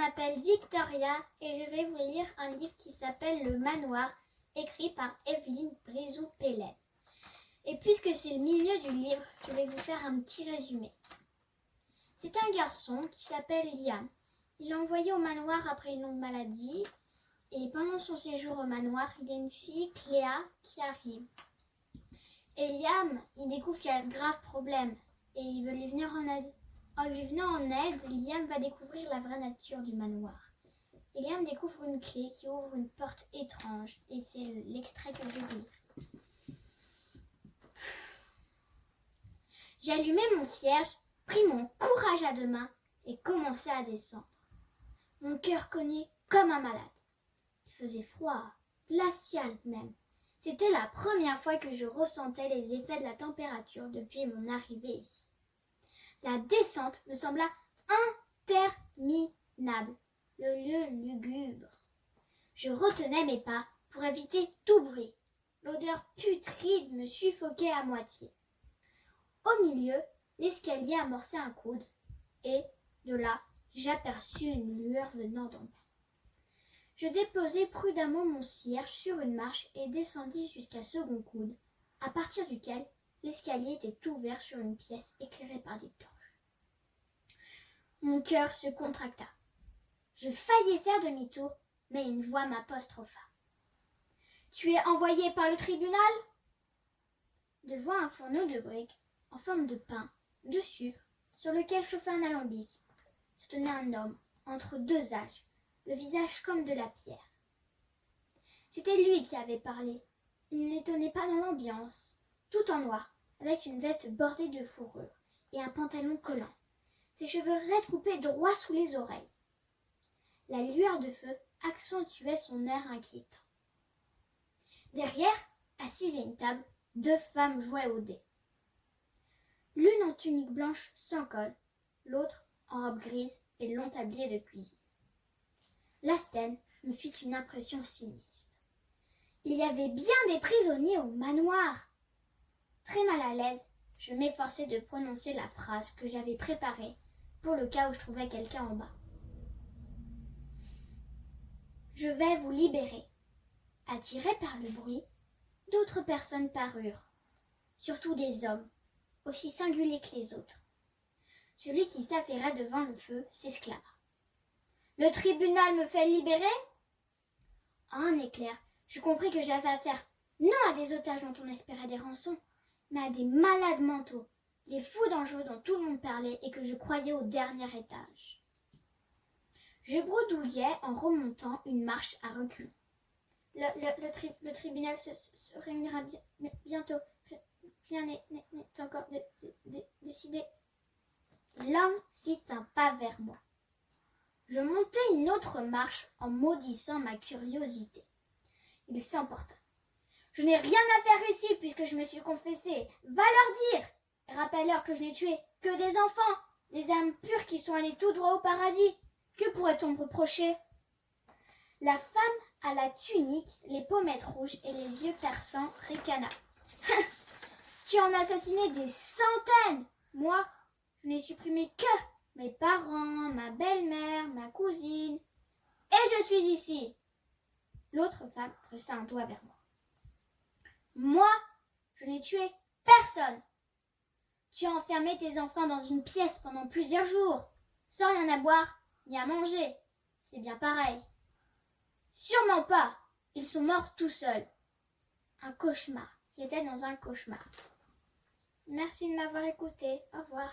m'appelle Victoria et je vais vous lire un livre qui s'appelle Le Manoir, écrit par Evelyne Brizou-Pellel. Et puisque c'est le milieu du livre, je vais vous faire un petit résumé. C'est un garçon qui s'appelle Liam. Il est envoyé au manoir après une longue maladie et pendant son séjour au manoir, il y a une fille, Cléa, qui arrive. Et Liam, il découvre qu'il y a de graves problèmes et il veut lui venir en aide. En lui venant en aide, Liam va découvrir la vraie nature du manoir. Et Liam découvre une clé qui ouvre une porte étrange. Et c'est l'extrait que je vais lire. J'allumai mon cierge, pris mon courage à deux mains et commençai à descendre. Mon cœur cognait comme un malade. Il faisait froid, glacial même. C'était la première fois que je ressentais les effets de la température depuis mon arrivée ici. La descente me sembla interminable, le lieu lugubre. Je retenais mes pas pour éviter tout bruit. L'odeur putride me suffoquait à moitié. Au milieu, l'escalier amorçait un coude, et, de là, j'aperçus une lueur venant d'en bas. Je déposai prudemment mon cierge sur une marche et descendis jusqu'à second coude, à partir duquel l'escalier était ouvert sur une pièce éclairée par des torches. Mon cœur se contracta. Je faillis faire demi-tour, mais une voix m'apostropha. « Tu es envoyé par le tribunal ?» Devant un fourneau de briques, en forme de pain, de sucre, sur lequel chauffait un alambic, se tenait un homme, entre deux âges, le visage comme de la pierre. C'était lui qui avait parlé. Il n'étonnait pas dans l'ambiance, tout en noir, avec une veste bordée de fourrure et un pantalon collant. Ses cheveux raides coupés droit sous les oreilles. La lueur de feu accentuait son air inquiétant. Derrière, assises à une table, deux femmes jouaient au dé. L'une en tunique blanche sans col, l'autre en robe grise et long tablier de cuisine. La scène me fit une impression sinistre. Il y avait bien des prisonniers au manoir. Très mal à l'aise, je m'efforçai de prononcer la phrase que j'avais préparée pour le cas où je trouvais quelqu'un en bas. Je vais vous libérer. Attirés par le bruit, d'autres personnes parurent, surtout des hommes, aussi singuliers que les autres. Celui qui s'affairait devant le feu s'exclama. « Le tribunal me fait libérer ?» En un éclair, je compris que j'avais affaire non à des otages dont on espérait des rançons, mais à des malades mentaux, des fous dangereux dont tout le monde parlait et que je croyais au dernier étage. Je bredouillais en remontant une marche à reculons. Le tribunal se réunira bientôt. Rien n'est encore décidé. L'homme fit un pas vers moi. Je montai une autre marche en maudissant ma curiosité. Il s'emporta. « Je n'ai rien à faire ici puisque je me suis confessé. Va leur dire. Rappelle-leur que je n'ai tué que des enfants, des âmes pures qui sont allées tout droit au paradis. Que pourrait-on me reprocher ?» La femme à la tunique, les pommettes rouges et les yeux perçants ricana. « Tu en as assassiné des centaines. Moi, je n'ai supprimé que mes parents, ma belle-mère, ma cousine. Et je suis ici. » L'autre femme dressa un doigt vers moi. « Moi, je n'ai tué personne. Tu as enfermé tes enfants dans une pièce pendant plusieurs jours, sans rien à boire ni à manger. C'est bien pareil. » « Sûrement pas. Ils sont morts tout seuls. » Un cauchemar. J'étais dans un cauchemar. Merci de m'avoir écouté. Au revoir.